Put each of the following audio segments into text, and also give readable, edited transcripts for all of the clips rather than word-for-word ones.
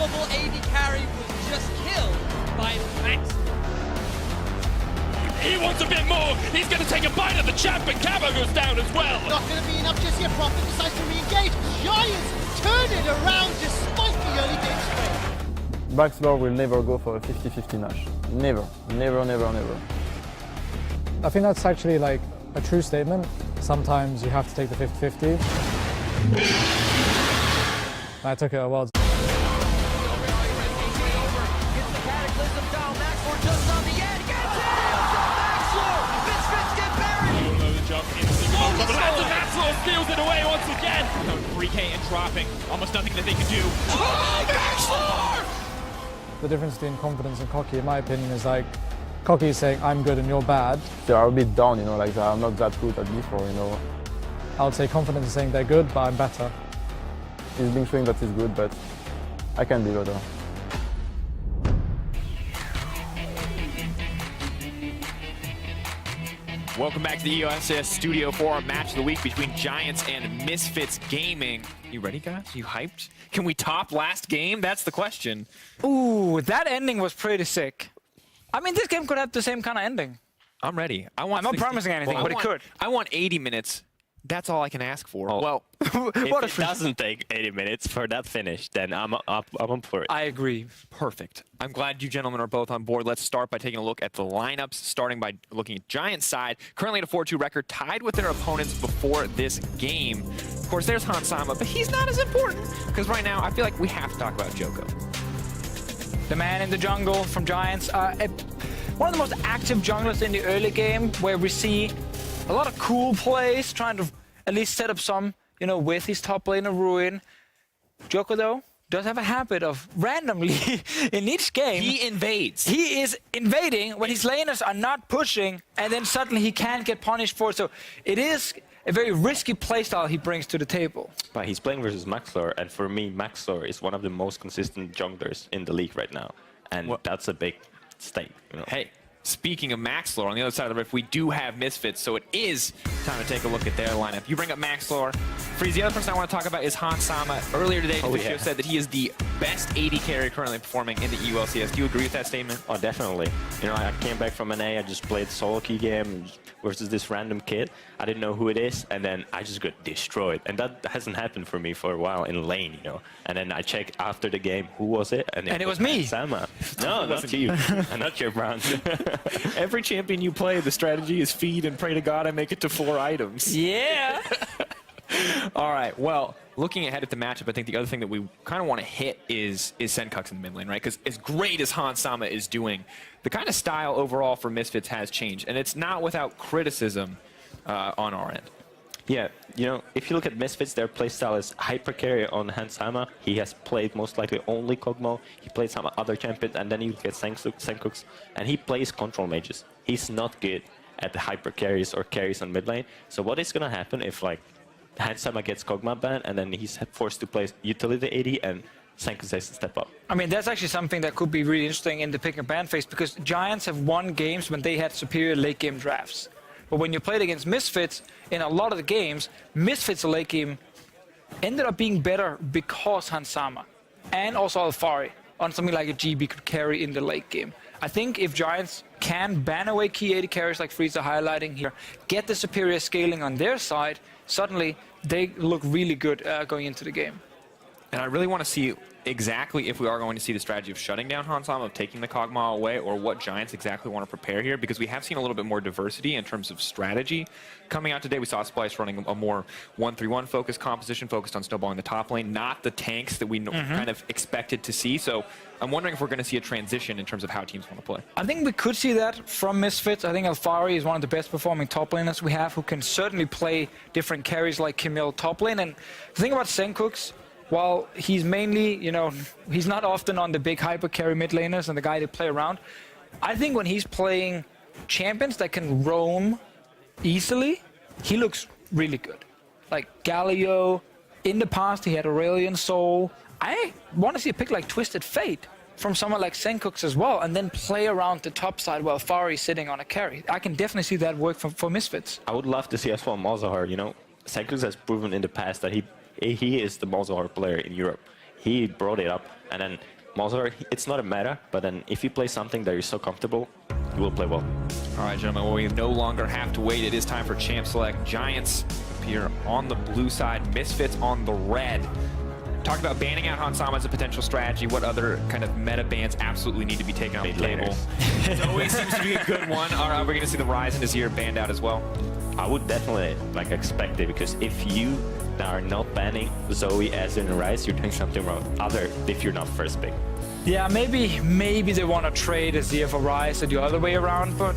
probable AD carry was just killed by Max. He wants a bit more. He's going to take a bite of the champ, and Cabo goes down as well. Not going to be enough just yet. Prophet decides to re-engage. Giants turn it around despite the early game strain. Baxlor will never go for a 50-50 Nash. Never, never, never, never. I think that's actually like a true statement. Sometimes you have to take the 50-50. I took it a while. Steals it away once again. 3K and dropping. Almost nothing that they can do. Oh, the difference between confidence and cocky, in my opinion, is like cocky is saying I'm good and you're bad. They are a bit down, you know, like I'm not that good at before, you know. I would say confidence is saying they're good, but I'm better. He's been showing that he's good, but I can be better. Welcome back to the LCS studio for our match of the week between Giants and Misfits Gaming. You ready, guys? You hyped? Can we top last game? That's the question. Ooh, that ending was pretty sick. I mean, this game could have the same kind of ending. I'm ready. I'm not promising anything, but it could. I want 80 minutes. That's all I can ask for. Oh. Well, if it doesn't take 80 minutes for that finish, then I'm up for it. I agree. Perfect. I'm glad you gentlemen are both on board. Let's start by taking a look at the lineups, starting by looking at Giants' side. Currently at a 4-2 record, tied with their opponents before this game. Of course, there's Hansama, but he's not as important because right now I feel like we have to talk about Joko. The man in the jungle from Giants. One of the most active junglers in the early game, where we see a lot of cool plays, trying to at least set up some, you know, with his top laner Ruin. Joko, though, does have a habit of randomly in each game. He invades. He is invading when his laners are not pushing, and then suddenly he can't get punished for it. So it is a very risky playstyle he brings to the table. But he's playing versus Maxlor, and for me, Maxlor is one of the most consistent junglers in the league right now. And that's a big stake. You know? Hey. Speaking of Maxlor, on the other side of the rift, we do have Misfits, so it is time to take a look at their lineup. You bring up Maxlor. Freeze, the other person I want to talk about is Hansama. Earlier today, Deficio said that he is the best AD carry currently performing in the LCS. Do you agree with that statement? Oh, definitely. You know, I came back from NA, I just played solo key game versus this random kid. I didn't know who it is, and then I just got destroyed. And that hasn't happened for me for a while in lane, you know. And then I checked after the game, who was it? And it was me. Hansama. No, not you. Not your brand. Every champion you play, the strategy is feed and pray to God I make it to 4 items. Yeah. All right, well, looking ahead at the matchup, I think the other thing that we kind of want to hit is Senkux in the mid lane, right? Because as great as Hansama is doing, the kind of style overall for Misfits has changed, and it's not without criticism on our end. Yeah, you know, if you look at Misfits, their playstyle is hyper carry on Hansama. He has played most likely only Kog'Maw. He played some other champions, and then you get Senkux, and he plays control mages. He's not good at the hyper carries or carries on mid lane. So what is going to happen if, like, Hansama gets Kog'Maw banned, and then he's forced to play utility AD, and Senkux has to step up? I mean, that's actually something that could be really interesting in the pick and ban phase, because Giants have won games when they had superior late game drafts. But when you played against Misfits, in a lot of the games, Misfits late game ended up being better because Hansama and also Alfari on something like a GB could carry in the late game. I think if Giants can ban away key AD carries like Freeza highlighting here, get the superior scaling on their side, suddenly they look really good going into the game. And I really want to see exactly if we are going to see the strategy of shutting down Hansama, of taking the Kog'Maw away, or what Giants exactly want to prepare here, because we have seen a little bit more diversity in terms of strategy. Coming out today, we saw Splice running a more 1-3-1 focused composition, focused on snowballing the top lane, not the tanks that we kind of expected to see. So I'm wondering if we're going to see a transition in terms of how teams want to play. I think we could see that from Misfits. I think Alfari is one of the best performing top laners we have, who can certainly play different carries like Camille top lane. And the thing about Senkux, while he's mainly, you know, he's not often on the big hyper carry mid laners and the guy to play around, I think when he's playing champions that can roam easily, he looks really good. Like Galio, in the past he had Aurelion Soul. I want to see a pick like Twisted Fate from someone like Senkux as well, and then play around the top side while Fari is sitting on a carry. I can definitely see that work for Misfits. I would love to see as well Malzahar. You know, Senkux has proven in the past that he is the Malzahar player in Europe. he brought it up. And then Mozart, it's not a meta, but then if you play something that you're so comfortable, you will play well. All right, gentlemen, well, we no longer have to wait. It is time for Champ Select. Giants appear on the blue side, Misfits on the red. Talk about banning out Hansama as a potential strategy. What other kind of meta bans absolutely need to be taken off the table? It always seems to be a good one. Are we going to see the Rise and Azir banned out as well? I would definitely expect it, because if you are not banning Zoe as in Rise, you're doing something wrong. Other if you're not first pick. Yeah, maybe they want to trade Azir for Rise or the other way around, but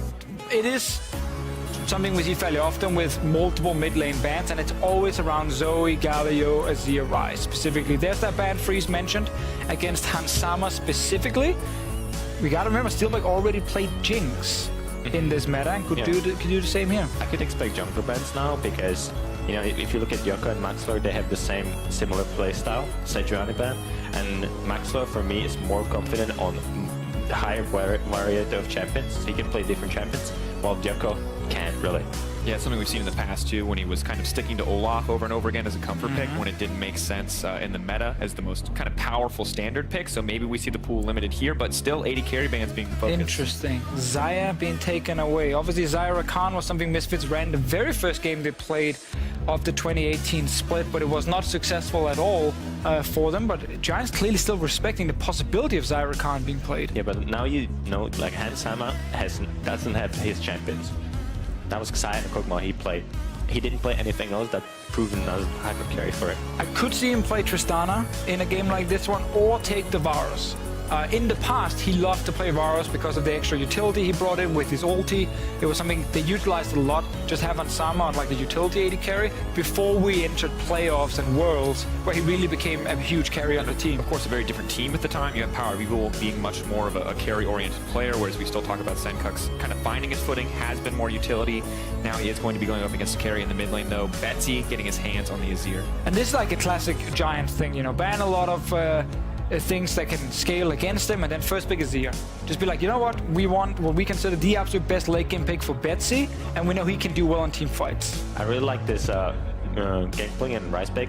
it is something we see fairly often with multiple mid lane bans, and it's always around Zoe, Galio, Azir, Rise specifically. There's that ban Freeze mentioned against Hansama specifically. We gotta remember, Steelback already played Jinx in this meta and could do the same here. I could expect jungler bans now, because you know, if you look at Yoko and Maxlor, they have the similar playstyle, Sejuani ban, and Maxlor for me is more confident on the higher variety of champions, so he can play different champions, while Yoko can't really. Yeah, it's something we've seen in the past too, when he was kind of sticking to Olaf over and over again as a comfort pick when it didn't make sense in the meta as the most kind of powerful standard pick. So maybe we see the pool limited here, but still 80 carry bans being focused. Interesting. Xayah being taken away. Obviously, Xayah Rakan was something Misfits ran the very first game they played of the 2018 split, but it was not successful at all for them. But Giants clearly still respecting the possibility of Xayah Rakan being played. Yeah, but now you know, like Hansama doesn't have his champions. That was Xayah and Kog'Maw he played. He didn't play anything else that proven as hyper carry for it. I could see him play Tristana in a game like this one, or take the Varus. In the past, he loved to play Varus because of the extra utility he brought in with his ulti. It was something they utilized a lot, just have Hansama on like the utility 80 carry, before we entered playoffs and worlds, where he really became a huge carry on the team. Of course, a very different team at the time. You have Power Evil being much more of a carry-oriented player, whereas we still talk about Senkux kind of finding his footing, has been more utility. Now he is going to be going up against carry in the mid lane, though. Betsy getting his hands on the Azir. And this is like a classic Giants thing, you know, ban a lot of things that can scale against them, and then first pick Azir. Just be like, you know what, we want what we consider the absolute best late game pick for Betsy, and we know he can do well in team fights. I really like this Gangplank and Rise pick.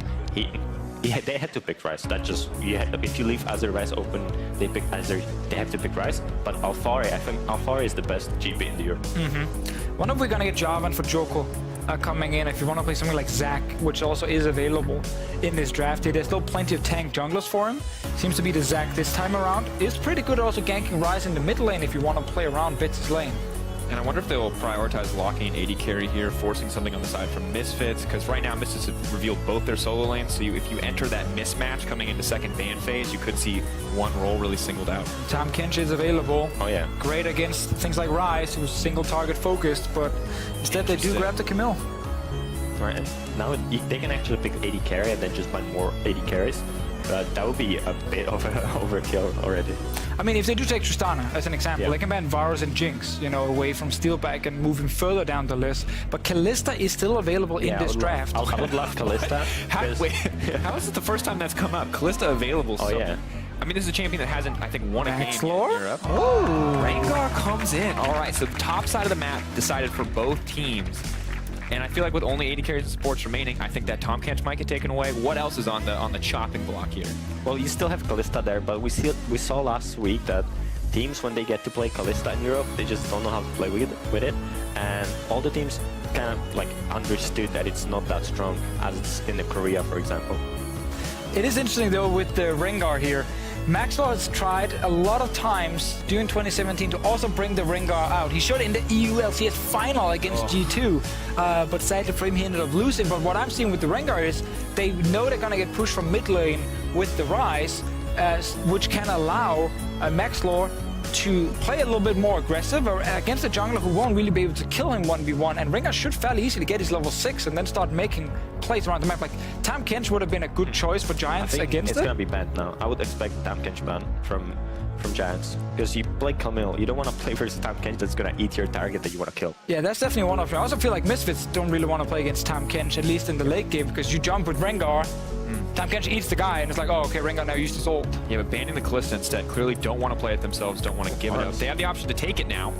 They had to pick Rise. That just, if you leave Azir Rise open, they pick Azir, they have to pick Rise. But Alfari, I think Alfari is the best GP in the Europe. Wonder if we're gonna get Jarvan for Joko coming in, if you want to play something like Zac, which also is available in this draft. There's still plenty of tank junglers for him. Seems to be the Zac this time around. Is pretty good also ganking Rise in the mid lane if you want to play around Bits' lane. And I wonder if they'll prioritize locking 80 carry here, forcing something on the side from Misfits, because right now Misfits have revealed both their solo lanes, so if you enter that mismatch coming into second ban phase, you could see one role really singled out. Tahm Kench is available. Oh yeah. Great against things like Rise, who's single target focused, but instead they do grab the Camille. Right, and now they can actually pick 80 carry and then just find more 80 carries. That would be a bit of an overkill already. I mean, if they do take Tristana as an example, they can ban Varus and Jinx, you know, away from Steelback and move him further down the list. But Kalista is still available in this draft. I would love Kalista. How is it the first time that's come up? Kalista available. Oh yeah. I mean, this is a champion that hasn't, I think, won a game in Europe. Oh, Rengar comes in. All right, so the top side of the map decided for both teams. And I feel like with only 80 carries and supports remaining, I think that Tahm Kench might get taken away. What else is on the chopping block here? Well, you still have Kalista there, but we saw last week that teams, when they get to play Kalista in Europe, they just don't know how to play with it. And all the teams kind of like understood that it's not that strong as it's in the Korea, for example. It is interesting though with the Rengar here. Maxwell has tried a lot of times during 2017 to also bring the Rengar out. He showed it in the EU LCS final against G2, but sadly for him he ended up losing. But what I'm seeing with the Rengar is they know they're gonna get pushed from mid lane with the Rise, which can allow Maxlor to play a little bit more aggressive against a jungler who won't really be able to kill him 1v1, and Rengar should fairly easily get his level 6 and then start making plays around the map. Like Tahm Kench would have been a good choice for Giants against it. It's gonna be banned now. I would expect Tahm Kench ban from Giants, because you play Camille, you don't want to play versus Tahm Kench that's gonna eat your target that you want to kill. Yeah, that's definitely one option. I also feel like Misfits don't really want to play against Tahm Kench, at least in the late game, because you jump with Rengar, Tahm Kench eats the guy, and it's like, oh, okay, Rengar now used his ult. Yeah, but banning the Kalista instead, clearly don't want to play it themselves, don't want to give it up. They have the option to take it now.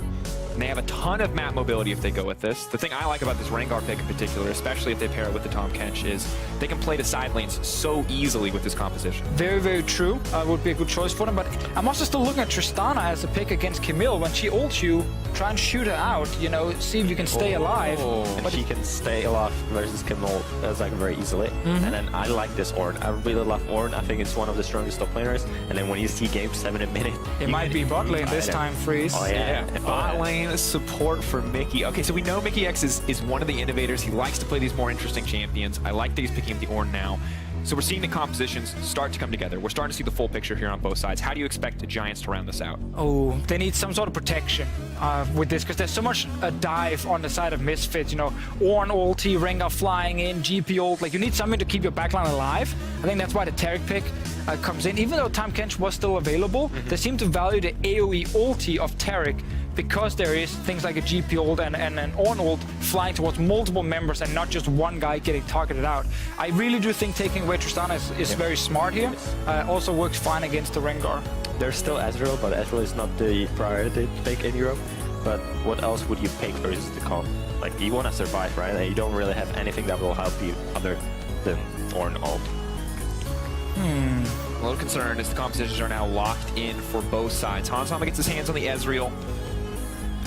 And they have a ton of map mobility if they go with this. The thing I like about this Rengar pick in particular, especially if they pair it with the Tahm Kench, is they can play the side lanes so easily with this composition. Very, very true. Would be a good choice for them. But I'm also still looking at Tristana as a pick against Camille. When she ults you, try and shoot her out, you know, see if you can stay alive. And she can stay alive versus Camille like very easily. And then I like this Ornn. I really love Ornn. I think it's one of the strongest top laners. And then when you see game 7 in minute, it might be bot lane this time, Freeze. Oh yeah. Bot lane support for Mickey. Okay, so we know Mickey X is one of the innovators. He likes to play these more interesting champions. I like that he's picking up the Ornn now. So we're seeing the compositions start to come together. We're starting to see the full picture here on both sides. How do you expect the Giants to round this out? Oh, they need some sort of protection with this, because there's so much dive on the side of Misfits. You know, Ornn ulti, Rengar flying in, GP ult. Like, you need something to keep your backline alive. I think that's why the Taric pick comes in. Even though Tahm Kench was still available, they seem to value the AoE ulti of Taric, because there is things like a GP ult and an Ornn ult flying towards multiple members and not just one guy getting targeted out. I really do think taking away Tristana is very smart here. Also works fine against the Rengar. There's still Ezreal, but Ezreal is not the priority pick in Europe. But what else would you pick versus the comp? Like, you want to survive, right? And you don't really have anything that will help you other than Ornn ult. A little concerned as the compositions are now locked in for both sides. Hans Sama gets his hands on the Ezreal.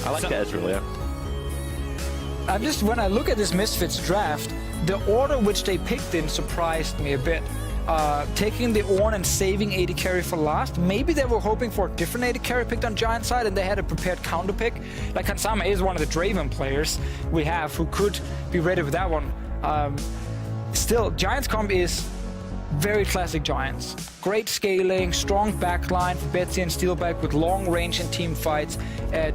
I like the Ezreal, yeah. When I look at this Misfits draft, the order which they picked in surprised me a bit. Taking the Ornn and saving AD carry for last. Maybe they were hoping for a different AD carry picked on Giant side and they had a prepared counter pick. Like, Hansama is one of the Draven players we have who could be ready with that one. Still, Giants comp is very classic Giants. Great scaling, strong backline for Betsy and Steelback with long range in team fights.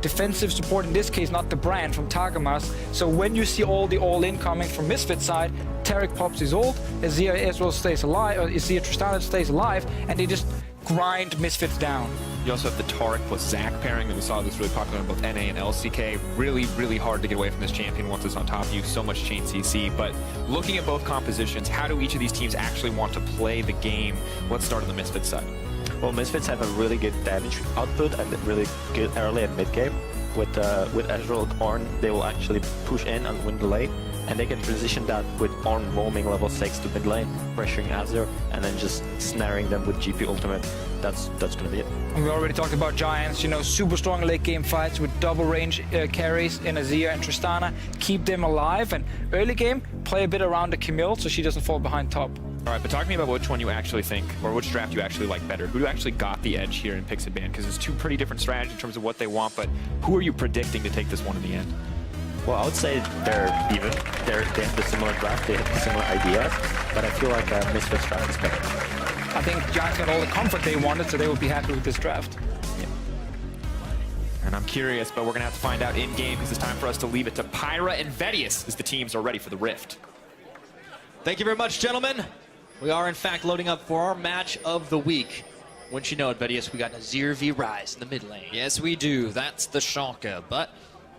Defensive support, in this case, not the brand, from Targamas. So when you see all the all-in coming from Misfit side, Taric pops his ult, Azir Ezreal stays alive, or Azir Tristana stays alive, and they just grind Misfits down. You also have the Taric plus Zac pairing that we saw that's really popular in both NA and LCK. Really, really hard to get away from this champion once it's on top of you. So much chain CC. But looking at both compositions, how do each of these teams actually want to play the game? Let's start on the Misfits side. Well, Misfits have a really good damage output and really good early and mid game. With Ezreal Ornn, they will actually push in and win the lane. And they can transition that with Ornn roaming level 6 to mid lane, pressuring Azir, and then just snaring them with GP ultimate. That's gonna be it. And we already talked about Giants, you know, super strong late game fights with double range carries in Azir and Tristana. Keep them alive, and early game, play a bit around the Camille so she doesn't fall behind top. All right, but talk to me about which one you actually think, or which draft you actually like better. Who actually got the edge here in Pixid Band? Because it's two pretty different strategies in terms of what they want, but who are you predicting to take this one in the end? Well, I would say they're even. They have the similar draft, they have the similar ideas, but I feel like Misfits draft is better. I think Giants got all the comfort they wanted, so they would be happy with this draft. Yeah. And I'm curious, but we're going to have to find out in-game because it's time for us to leave it to Pyra and Vedius as the teams are ready for the Rift. Thank you very much, gentlemen. We are, in fact, loading up for our match of the week. Wouldn't you know it, Vedius, we got Nazir v Ryze in the mid lane. Yes, we do. That's the shocker. But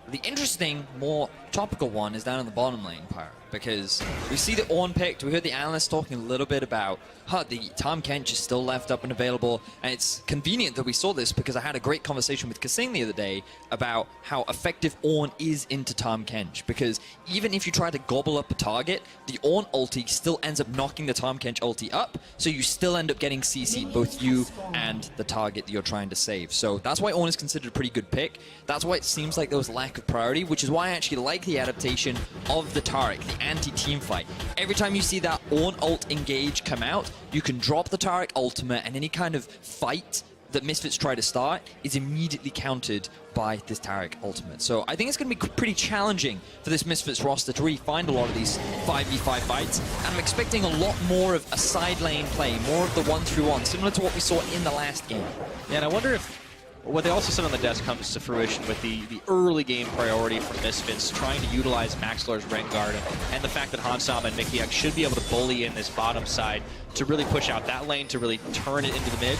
the interesting, more topical one is down in the bottom lane, Pyra, because we see the Ornn picked. We heard the analysts talking a little bit about how the Tahm Kench is still left up and available, and it's convenient that we saw this because I had a great conversation with Kasing the other day about how effective Ornn is into Tahm Kench, because even if you try to gobble up a target, the Ornn ulti still ends up knocking the Tahm Kench ulti up, so you still end up getting CC'd, both you and the target that you're trying to save. So that's why Ornn is considered a pretty good pick. That's why it seems like there was lack of priority, which is why I actually like the adaptation of the Taric, the anti-team fight. Every time you see that Ornn ult engage come out, you can drop the Taric ultimate, and any kind of fight that Misfits try to start is immediately countered by this Taric ultimate. So I think it's going to be pretty challenging for this Misfits roster to really find a lot of these 5v5 fights, and I'm expecting a lot more of a side lane play, more of the 1-3-1, similar to what we saw in the last game. Yeah, and I wonder if what they also said on the desk comes to fruition with the early game priority for Misfits, trying to utilize Maxlor's Rengar, and the fact that Hansama and Mickey X should be able to bully in this bottom side to really push out that lane, to really turn it into the mid.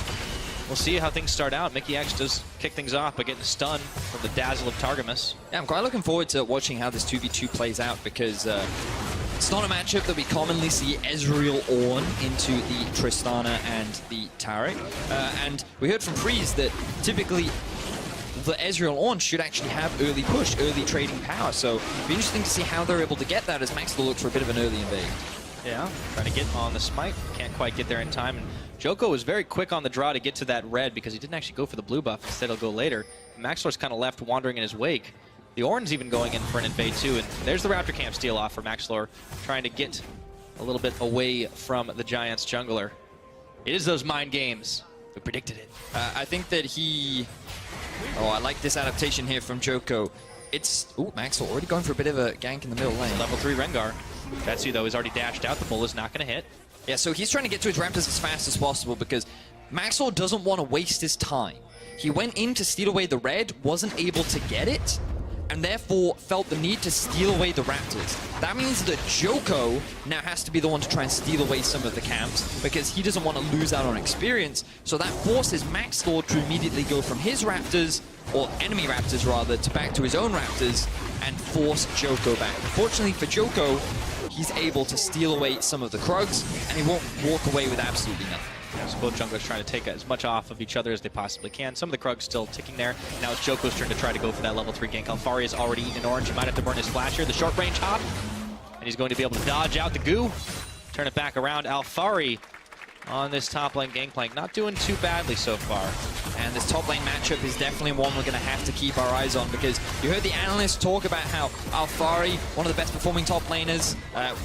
We'll see how things start out. Mickey X does kick things off by getting stunned from the dazzle of Targamas. Yeah, I'm quite looking forward to watching how this 2v2 plays out, because it's not a matchup that we commonly see Ezreal Ornn into the Tristana and the Taric. And we heard from Freeze that typically the Ezreal on should actually have early push, early trading power. So it'll be interesting to see how they're able to get that as Maxwell looks for a bit of an early invade. Yeah, trying to get on the smite. Can't quite get there in time. And Joko was very quick on the draw to get to that red because he didn't actually go for the blue buff. Instead, he'll go later. Maxlor's kind of left wandering in his wake. The Oran's even going in for an invade too. And there's the Raptor Camp steal off for Maxlor, trying to get a little bit away from the Giants jungler. It is those mind games. We predicted it. I think that he... Oh, I like this adaptation here from Joko. It's... Ooh, Maxwell already going for a bit of a gank in the middle lane. Level 3 Rengar. Betsy, though, is already dashed out. The bull is not going to hit. Yeah, so he's trying to get to his Raptors as fast as possible because Maxwell doesn't want to waste his time. He went in to steal away the red, wasn't able to get it, and therefore felt the need to steal away the Raptors. That means that Joko now has to be the one to try and steal away some of the camps because he doesn't want to lose out on experience. So that forces Maxlor to immediately go from his Raptors, or enemy Raptors rather, to back to his own Raptors and force Joko back. Fortunately for Joko, he's able to steal away some of the Krugs and he won't walk away with absolutely nothing. So both junglers trying to take as much off of each other as they possibly can. Some of the Krugs still ticking there. Now it's Joko's turn to try to go for that level 3 gank. Alfari is already eaten an orange. He might have to burn his flash here. The short range hop. And he's going to be able to dodge out the goo. Turn it back around. Alfari on this top lane gangplank. Not doing too badly so far. And this top lane matchup is definitely one we're going to have to keep our eyes on because you heard the analysts talk about how Alfari, one of the best performing top laners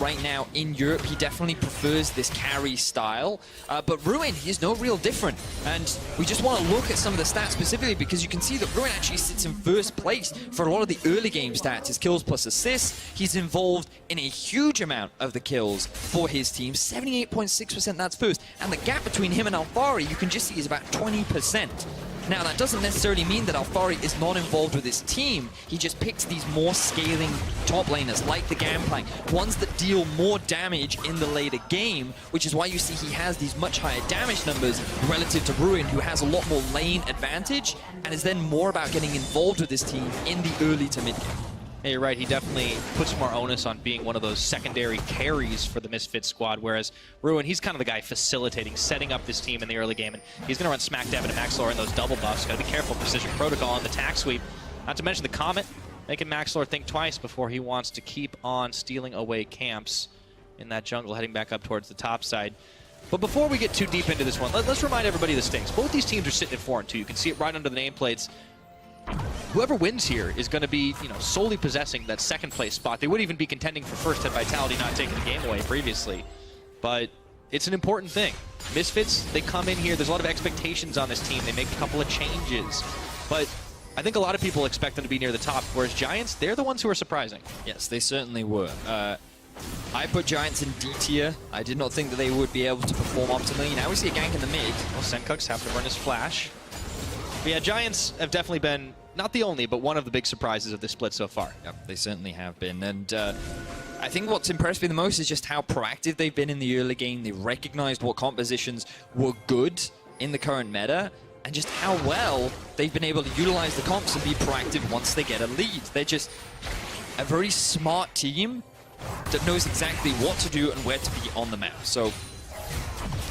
right now in Europe, he definitely prefers this carry style. But Ruin, he's no real different. And we just want to look at some of the stats specifically because you can see that Ruin actually sits in first place for a lot of the early game stats. His kills plus assists, he's involved in a huge amount of the kills for his team. 78.6%, that's first. And the gap between him and Alfari, you can just see, is about 20%. Now, that doesn't necessarily mean that Alfari is not involved with his team. He just picks these more scaling top laners, like the Gangplank, ones that deal more damage in the later game, which is why you see he has these much higher damage numbers relative to Ruin, who has a lot more lane advantage, and is then more about getting involved with his team in the early to mid game. Yeah, you're right. He definitely puts more onus on being one of those secondary carries for the Misfits squad, whereas Ruin, he's kind of the guy facilitating, setting up this team in the early game, and he's going to run smack dab into Maxlor in those double buffs. Got to be careful. Precision Protocol on the tack sweep. Not to mention the Comet, making Maxlor think twice before he wants to keep on stealing away camps in that jungle, heading back up towards the top side. But before we get too deep into this one, let's remind everybody of the stakes. Both these teams are sitting at 4-2. You can see it right under the nameplates. Whoever wins here is going to be, solely possessing that second place spot. They would even be contending for first had Vitality not taken the game away previously. But it's an important thing. Misfits, they come in here. There's a lot of expectations on this team. They make a couple of changes. But I think a lot of people expect them to be near the top, whereas Giants, they're the ones who are surprising. Yes, they certainly were. I put Giants in D tier. I did not think that they would be able to perform optimally. Now we see a gank in the mid. Well, Senkux have to burn his flash. But yeah, Giants have definitely been, not the only, but one of the big surprises of this split so far. Yep, they certainly have been. And I think what's impressed me the most is just how proactive they've been in the early game. They recognized what compositions were good in the current meta, and just how well they've been able to utilize the comps and be proactive once they get a lead. They're just a very smart team that knows exactly what to do and where to be on the map. So,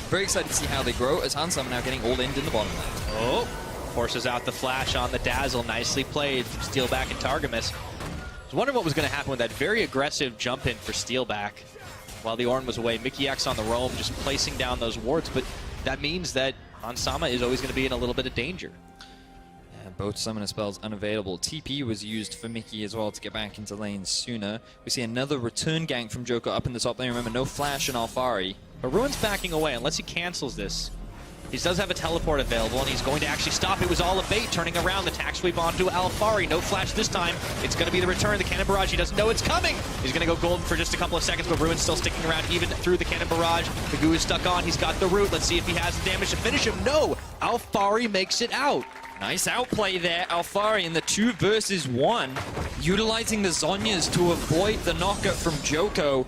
very excited to see how they grow as Hansam now getting all in the bottom lane. Oh! Forces out the flash on the Dazzle. Nicely played from Steelback and Targamas. I was wondering what was going to happen with that very aggressive jump in for Steelback while the Ornn was away. Mickey X on the roam, just placing down those wards, but that means that Hansama is always going to be in a little bit of danger. Yeah, both summoner spells unavailable. TP was used for Mickey as well to get back into lane sooner. We see another return gank from Joko up in the top lane. Remember, no flash on Alfari. But Ruin's backing away unless he cancels this. He does have a teleport available, and he's going to actually stop. It was all a bait, turning around the tack sweep onto Alfari. No flash this time. It's going to be the return. The cannon barrage, he doesn't know it's coming. He's going to go golden for just a couple of seconds, but Ruin's still sticking around even through the cannon barrage. The goo is stuck on. He's got the root. Let's see if he has the damage to finish him. No! Alfari makes it out. Nice outplay there. Alfari in the 2 versus 1, utilizing the Zhonyas to avoid the knockup from Joko.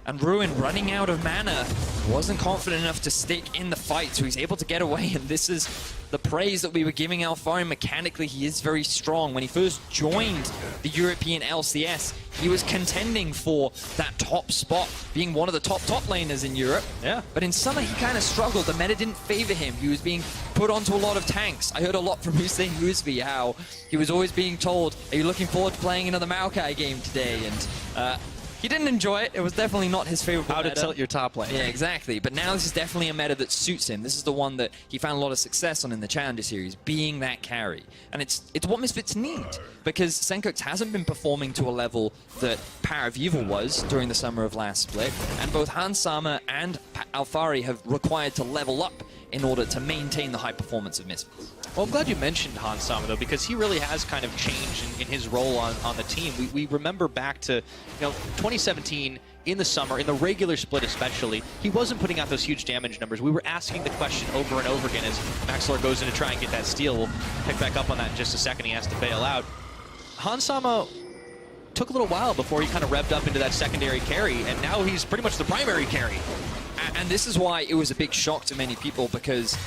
And Ruin, running out of mana, wasn't confident enough to stick in the fight, so he's able to get away, and this is the praise that we were giving Alfari. Mechanically, he is very strong. When he first joined the European LCS, he was contending for that top spot, being one of the top laners in Europe. Yeah. But in summer, he kind of struggled. The meta didn't favor him. He was being put onto a lot of tanks. I heard a lot from Hussein Husvi how he was always being told, are you looking forward to playing another Maokai game today? And he didn't enjoy it. It was definitely not his favorite How to meta. tilt your top lane. Yeah, exactly. But now this is definitely a meta that suits him. This is the one that he found a lot of success on in the Challenger Series, being that carry. And it's what Misfits need, because Senkux hasn't been performing to a level that Power of Evil was during the summer of last split, and both Hans Sama and Alfari have required to level up in order to maintain the high performance of Misfits. Well, I'm glad you mentioned Hans Sama, though, because he really has kind of changed in his role on the team. We remember back to 2017 in the summer, in the regular split especially, he wasn't putting out those huge damage numbers. We were asking the question over and over again as Maxlor goes in to try and get that steal. We'll pick back up on that in just a second. He has to bail out. Hans Sama took a little while before he kind of revved up into that secondary carry, and now he's pretty much the primary carry. And this is why it was a big shock to many people, because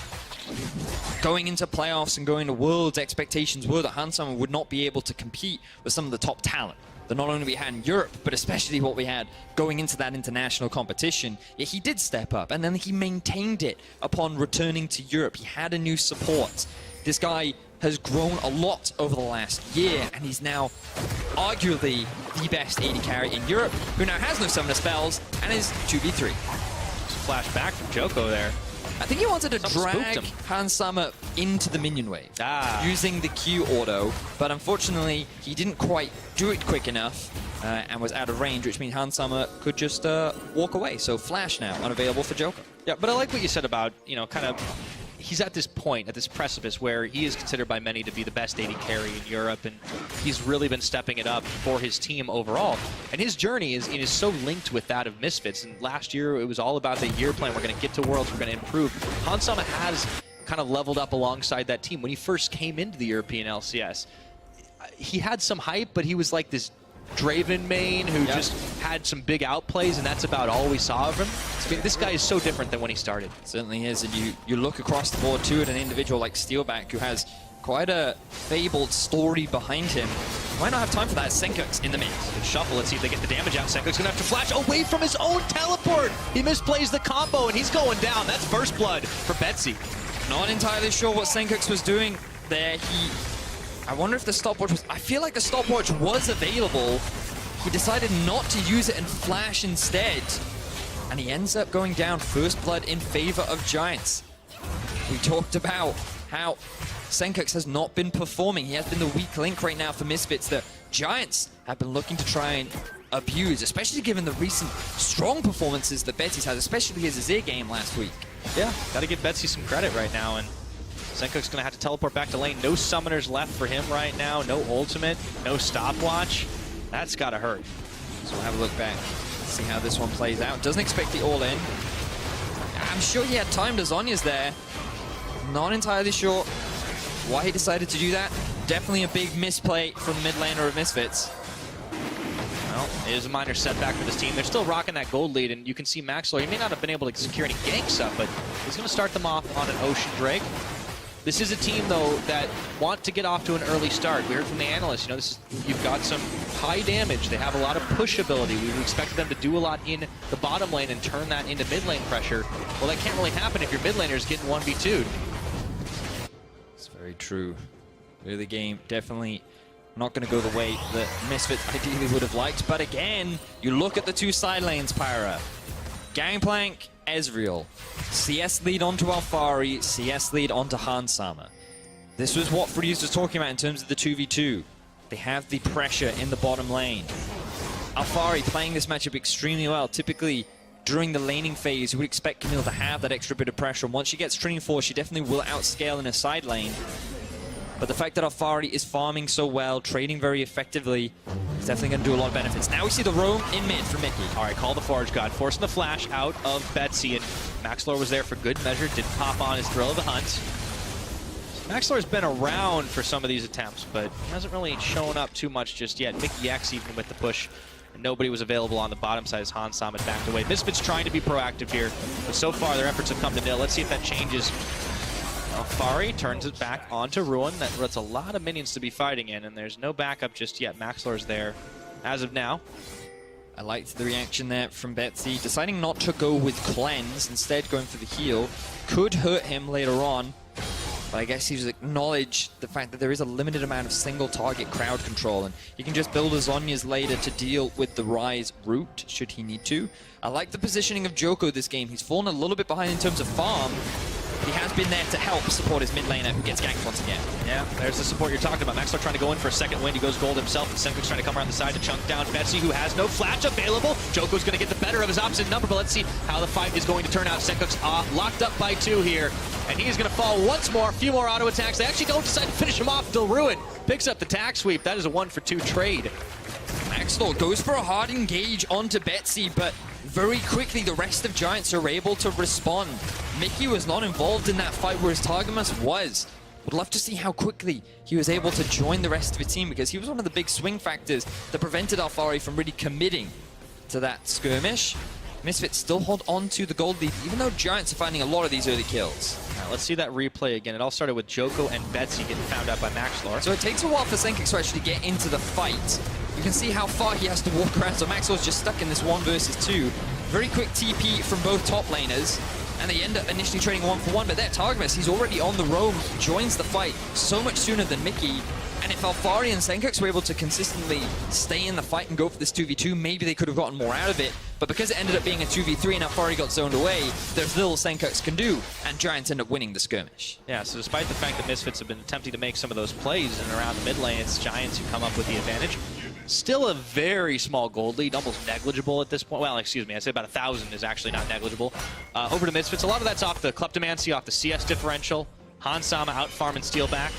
going into playoffs and going to Worlds, expectations were that Hans Sama would not be able to compete with some of the top talent that not only we had in Europe, but especially what we had going into that international competition. Yet he did step up, and then he maintained it upon returning to Europe. He had a new support. This guy has grown a lot over the last year, and he's now arguably the best AD carry in Europe, who now has no summoner spells and is 2v3. Flash back from Joko there. I think he wanted to Something spooked drag him. Hans Sama into the minion wave using the Q auto, but unfortunately he didn't quite do it quick enough and was out of range, which means Hans Sama could just walk away. So Flash now unavailable for Joker. Yeah, but I like what you said about, kind of, he's at this point, at this precipice where he is considered by many to be the best AD carry in Europe, and he's really been stepping it up for his team overall. And his journey is so linked with that of Misfits. And last year, it was all about the year plan. We're going to get to Worlds, we're going to improve. Hans Sama has kind of leveled up alongside that team. When he first came into the European LCS, he had some hype, but he was like this Draven main who just had some big outplays, and that's about all we saw of him. This guy is so different than when he started. Certainly is, and you look across the board too at an individual like Steelback, who has quite a fabled story behind him. Might not have time for that. Senkux in the mid. Good shuffle. Let's see if they get the damage out. Senkux gonna have to flash away from his own teleport. He misplays the combo, and he's going down. That's first blood for Betsy. Not entirely sure what Senkux was doing there. I wonder if the stopwatch was... I feel like the stopwatch was available. He decided not to use it and flash instead. And he ends up going down first blood in favor of Giants. We talked about how Senkux has not been performing. He has been the weak link right now for Misfits that Giants have been looking to try and abuse, especially given the recent strong performances that Betsy's had, especially his Azir game last week. Yeah, gotta give Betsy some credit right now, and Senkuk's gonna have to teleport back to lane. No summoners left for him right now, no ultimate, no stopwatch. That's gotta hurt. So we'll have a look back, see how this one plays out. Doesn't expect the all-in. I'm sure he had timed as Zonya's there. Not entirely sure why he decided to do that. Definitely a big misplay from the mid laner of Misfits. Well, it is a minor setback for this team. They're still rocking that gold lead, and you can see Maxlor, he may not have been able to secure any ganks up, but he's gonna start them off on an Ocean Drake. This is a team, though, that want to get off to an early start. We heard from the analysts, you've got some high damage. They have a lot of push ability. We expected them to do a lot in the bottom lane and turn that into mid lane pressure. Well, that can't really happen if your mid laner is getting 1v2'd. It's very true. Early game, definitely not going to go the way that Misfits ideally would have liked. But again, you look at the two side lanes, Pyra. Gangplank, Ezreal. CS lead onto Alfari, CS lead onto Hans Sama. This was what Freeze was talking about in terms of the 2v2. They have the pressure in the bottom lane. Alfari playing this matchup extremely well. Typically, during the laning phase, you would expect Camille to have that extra bit of pressure. And once she gets Training Force, she definitely will outscale in a side lane. But the fact that Alfari is farming so well, trading very effectively, is definitely going to do a lot of benefits. Now we see the roam in mid for Mickey. All right, call the Forge God, forcing the flash out of Betsy, and Maxlor was there for good measure, didn't pop on his Thrill of the Hunt. Maxlor's been around for some of these attempts, but he hasn't really shown up too much just yet. Mickey X even with the push, and nobody was available on the bottom side as Hans Sama backed away. Misfits trying to be proactive here, but so far their efforts have come to nil. Let's see if that changes. Alfari turns it back onto Ruin. That's a lot of minions to be fighting in, and there's no backup just yet. Maxlor's there as of now. I liked the reaction there from Betsy, deciding not to go with Cleanse, instead going for the heal. Could hurt him later on. But I guess he's acknowledged the fact that there is a limited amount of single target crowd control, and you can just build his Zhonya's later to deal with the Rise route, should he need to. I like the positioning of Joko this game. He's fallen a little bit behind in terms of farm, but he has been there to help support his mid laner who gets ganked once again. Yeah, there's the support you're talking about. Maxler trying to go in for a second wind. He goes gold himself, and Senkuk's trying to come around the side to chunk down Betsy, who has no flash available. Joko's going to get the better of his opposite number, but let's see how the fight is going to turn out. Senkuk's locked up by 2 here, and he's going to fall once more. A few more auto attacks. They actually don't decide to finish him off until Ruin picks up the tag sweep. That is a 1-for-2 trade. Maxler goes for a hard engage onto Betsy, but very quickly the rest of Giants are able to respond. Mickey was not involved in that fight, whereas Targamas was. Would love to see how quickly he was able to join the rest of the team, because he was one of the big swing factors that prevented Alphari from really committing to that skirmish. Misfits still hold on to the gold lead, even though Giants are finding a lot of these early kills. Now, let's see that replay again. It all started with Joko and Betsy getting found out by Maxler. So it takes a while for Senkuk to actually get into the fight. You can see how far he has to walk around, so Maxwell's just stuck in this 1 versus 2. Very quick TP from both top laners, and they end up initially trading 1-for-1, but there, Targamas, he's already on the roam. He joins the fight so much sooner than Mickey, and if Alphari and Senkuk were able to consistently stay in the fight and go for this 2v2, maybe they could have gotten more out of it, but because it ended up being a 2v3 and Alphari got zoned away, there's little Senkuk can do, and Giants end up winning the skirmish. Yeah, so despite the fact that Misfits have been attempting to make some of those plays in and around the mid lane, it's Giants who come up with the advantage. Still a very small gold lead, almost negligible at this point. Well, excuse me, I'd say about 1,000 is actually not negligible. Over to Misfits, a lot of that's off the Kleptomancy, off the CS differential. Hansama out farming steal back.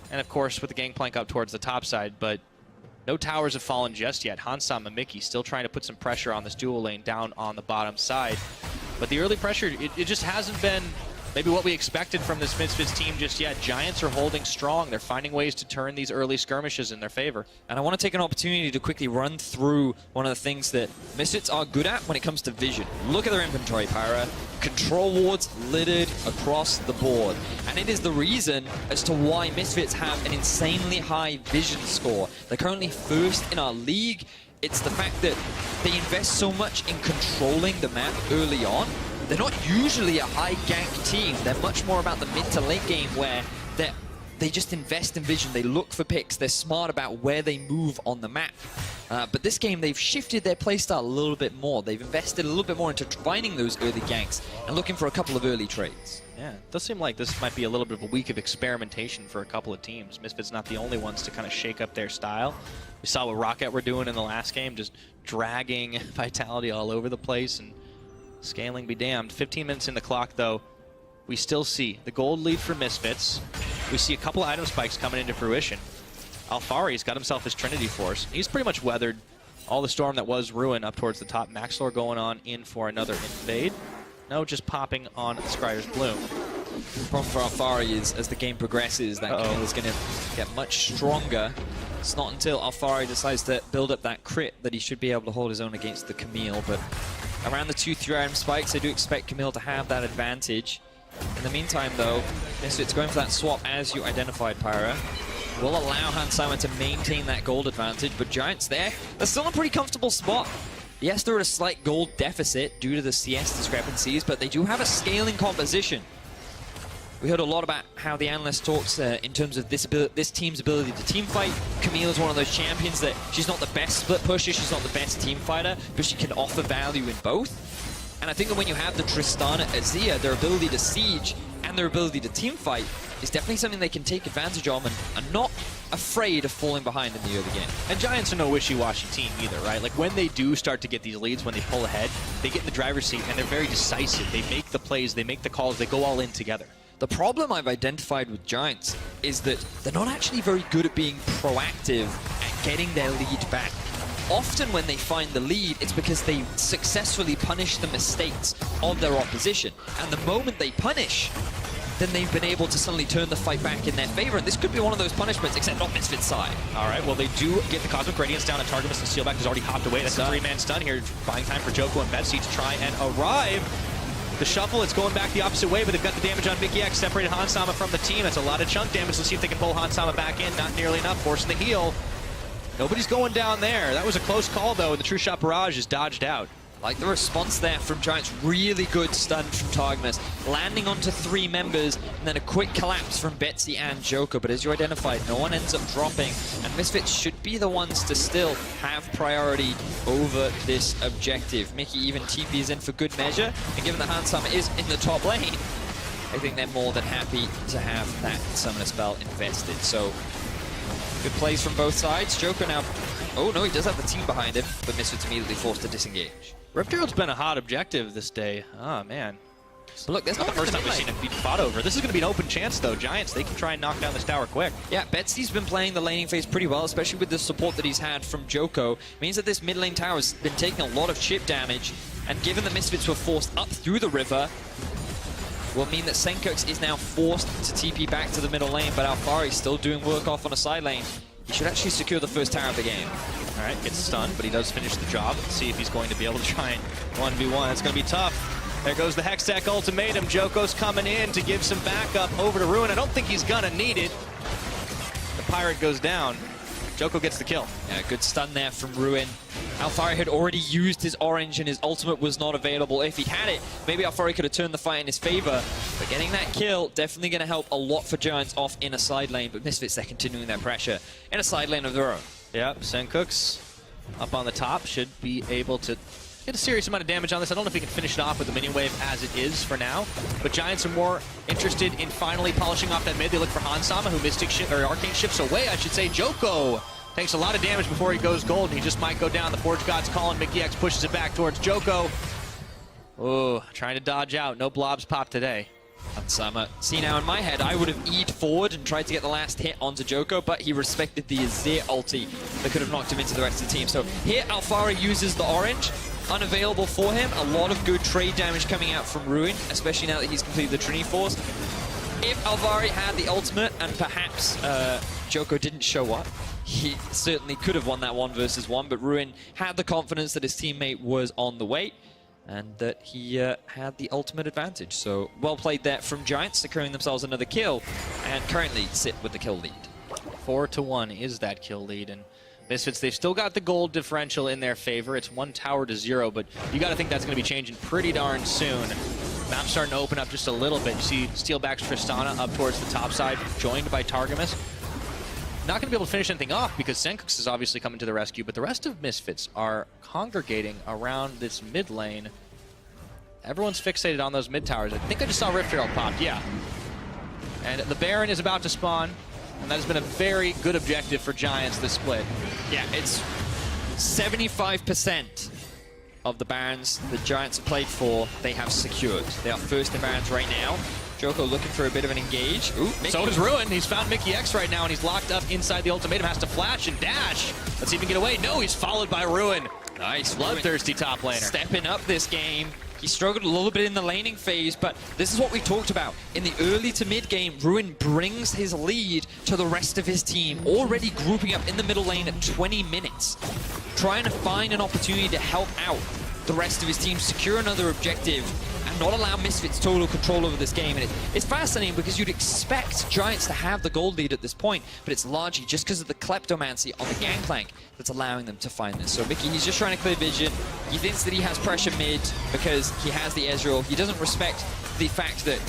And of course, with the gangplank up towards the top side, but no towers have fallen just yet. Hansama and Mickey still trying to put some pressure on this dual lane down on the bottom side. But the early pressure, it just hasn't been maybe what we expected from this Misfits team just yet. Giants are holding strong. They're finding ways to turn these early skirmishes in their favor. And I want to take an opportunity to quickly run through one of the things that Misfits are good at when it comes to vision. Look at their inventory, Pyra. Control wards littered across the board. And it is the reason as to why Misfits have an insanely high vision score. They're currently first in our league. It's the fact that they invest so much in controlling the map early on. They're not usually a high gank team. They're much more about the mid to late game where they just invest in vision. They look for picks. They're smart about where they move on the map. But this game, they've shifted their playstyle a little bit more. They've invested a little bit more into finding those early ganks and looking for a couple of early trades. Yeah, it does seem like this might be a little bit of a week of experimentation for a couple of teams. Misfits not the only ones to kind of shake up their style. We saw what Rocket were doing in the last game, just dragging Vitality all over the place and scaling be damned. 15 minutes in the clock, though. We still see the gold lead for Misfits. We see a couple of item spikes coming into fruition. Alphari's got himself his Trinity Force. He's pretty much weathered all the storm that was Ruin up towards the top. Maxlor going on in for another invade. No, just popping on Scryer's Bloom. The problem for Alphari is, as the game progresses, that Camille is going to get much stronger. It's not until Alphari decides to build up that crit that he should be able to hold his own against the Camille, but around the 2-3 item spikes, I do expect Camille to have that advantage. In the meantime, though, Misfits going for that swap, as you identified, Pyra, will allow Hansama to maintain that gold advantage, but Giants they're still in a pretty comfortable spot. Yes, they're at a slight gold deficit due to the CS discrepancies, but they do have a scaling composition. We heard a lot about how the analyst talks in terms of this team's ability to team fight. Camille is one of those champions that she's not the best split pusher, she's not the best team fighter, but she can offer value in both. And I think that when you have the Tristana Azir, their ability to siege and their ability to team fight is definitely something they can take advantage of and are not afraid of falling behind in the early game. And Giants are no wishy-washy team either, right? Like when they do start to get these leads, when they pull ahead, they get in the driver's seat and they're very decisive. They make the plays, they make the calls, they go all in together. The problem I've identified with Giants is that they're not actually very good at being proactive at getting their lead back. Often when they find the lead, it's because they successfully punish the mistakes of their opposition. And the moment they punish, then they've been able to suddenly turn the fight back in their favor. And this could be one of those punishments, except not Misfits' side. All right, well, they do get the Cosmic Radiance down, and Targamas and Steelback has already hopped away. That's a 3-man stun here, buying time for Joko and Betsy to try and arrive. The shuffle, it's going back the opposite way, but they've got the damage on Mickey X, separated Hansama from the team. That's a lot of chunk damage. Let's see if they can pull Hansama back in. Not nearly enough, forcing the heal. Nobody's going down there. That was a close call, though, and the True Shot Barrage is dodged out. Like the response there from Giants, really good stun from Targamas, landing onto 3 members, and then a quick collapse from Betsy and Joker. But as you identified, no one ends up dropping, and Misfits should be the ones to still have priority over this objective. Mickey even TPs in for good measure, and given that Hansama is in the top lane, I think they're more than happy to have that Summoner Spell invested. So, good plays from both sides. Joker now... Oh no, he does have the team behind him, but Misfits immediately forced to disengage. Rift Herald's been a hot objective this day. Oh, man. But look, there's Not not the first time we've seen him be fought over. This is going to be an open chance, though. Giants, they can try and knock down this tower quick. Yeah, Betsy's been playing the laning phase pretty well, especially with the support that he's had from Joko. Means that this mid lane tower has been taking a lot of chip damage, and given the Misfits were forced up through the river, will mean that Senkux is now forced to TP back to the middle lane, but Alfari's still doing work off on a side lane. He should actually secure the first tower of the game. All right, gets stunned, but he does finish the job. Let's see if he's going to be able to try and 1v1. It's going to be tough. There goes the Hextech ultimatum. Joko's coming in to give some backup over to Ruin. I don't think he's going to need it. The Pirate goes down. Joko gets the kill. Yeah, good stun there from Ruin. Alfari had already used his orange and his ultimate was not available. If he'd had it, maybe Alfari could have turned the fight in his favor. But getting that kill, definitely going to help a lot for Giants off in a side lane. But Misfits, they're continuing their pressure in a side lane of their own. Yep, Senkux up on the top should be able to get a serious amount of damage on this. I don't know if he can finish it off with the minion wave as it is for now, but Giants are more interested in finally polishing off that mid. They look for Hansama, who Mystic or Arcane shifts away, I should say. Joko takes a lot of damage before he goes gold, and he just might go down. The Forge God's calling. Mickey X pushes it back towards Joko. Oh, trying to dodge out. No blobs pop today. Hansama. See, now in my head, I would have E'd forward and tried to get the last hit onto Joko, but he respected the Azir ulti that could have knocked him into the rest of the team. So here, Alfari uses the orange. Unavailable for him. A lot of good trade damage coming out from Ruin, especially now that he's completed the Trinity Force. If Alfari had the ultimate and perhaps Joko didn't show up, he certainly could have won that 1 versus 1, but Ruin had the confidence that his teammate was on the way and that he had the ultimate advantage. So well played there from Giants, securing themselves another kill and currently sit with the kill lead. 4-1 is that kill lead, and Misfits, they've still got the gold differential in their favor. It's 1 tower to 0, but you got to think that's going to be changing pretty darn soon. Map's starting to open up just a little bit. You see Steelback's Tristana up towards the top side, joined by Targamas. Not going to be able to finish anything off because Senkux is obviously coming to the rescue, but the rest of Misfits are congregating around this mid lane. Everyone's fixated on those mid towers. I think I just saw Rift Herald popped, yeah. And the Baron is about to spawn, and that has been a very good objective for Giants this split. Yeah, it's 75% of the Barons the Giants have played for, they have secured. They are first in Barons right now. Joko looking for a bit of an engage. Ooh, so does Ruin. He's found Mickey X right now, and he's locked up inside the ultimatum. Has to flash and dash. Let's see if he can get away. No, he's followed by Ruin. Nice. Bloodthirsty top laner. Stepping up this game. He struggled a little bit in the laning phase, but this is what we talked about. In the early to mid game, Ruin brings his lead to the rest of his team, already grouping up in the middle lane at 20 minutes. Trying to find an opportunity to help out the rest of his team, secure another objective, and not allow Misfits total control over this game. And it's fascinating because you'd expect Giants to have the gold lead at this point, but it's largely just because of the Kleptomancy on the Gangplank that's allowing them to find this. So Mickey, he's just trying to clear vision. He thinks that he has pressure mid because he has the Ezreal. He doesn't respect the fact that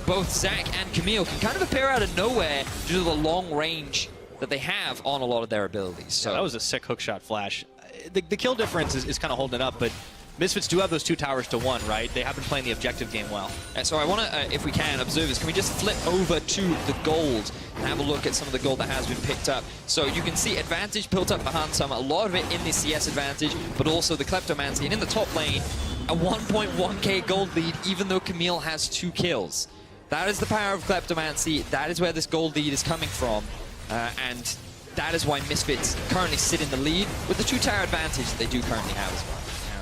both Zac and Camille can kind of appear out of nowhere due to the long range that they have on a lot of their abilities. So yeah, that was a sick hookshot flash. The kill difference is kind of holding it up, but Misfits do have those 2 towers to 1, right? They have been playing the objective game well. So I want to, if we can, observers, can we just flip over to the gold and have a look at some of the gold that has been picked up? So you can see advantage built up for Hansama, a lot of it in the CS advantage, but also the Kleptomancy. And in the top lane, a 1.1k gold lead, even though Camille has 2 kills. That is the power of Kleptomancy. That is where this gold lead is coming from. And that is why Misfits currently sit in the lead with the 2 tower advantage that they do currently have as well.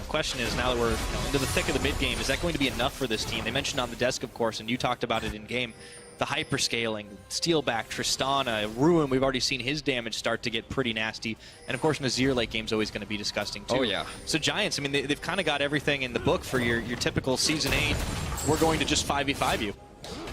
Question is, now that we're into the thick of the mid game, is that going to be enough for this team? They mentioned on the desk, of course, and you talked about it in game, the hyperscaling, Steelback, Tristana, Ruin. We've already seen his damage start to get pretty nasty, and of course Nazir late game's always going to be disgusting too. Oh yeah. So Giants, I mean, they've kind of got everything in the book for your typical Season 8. We're going to just 5v5 you.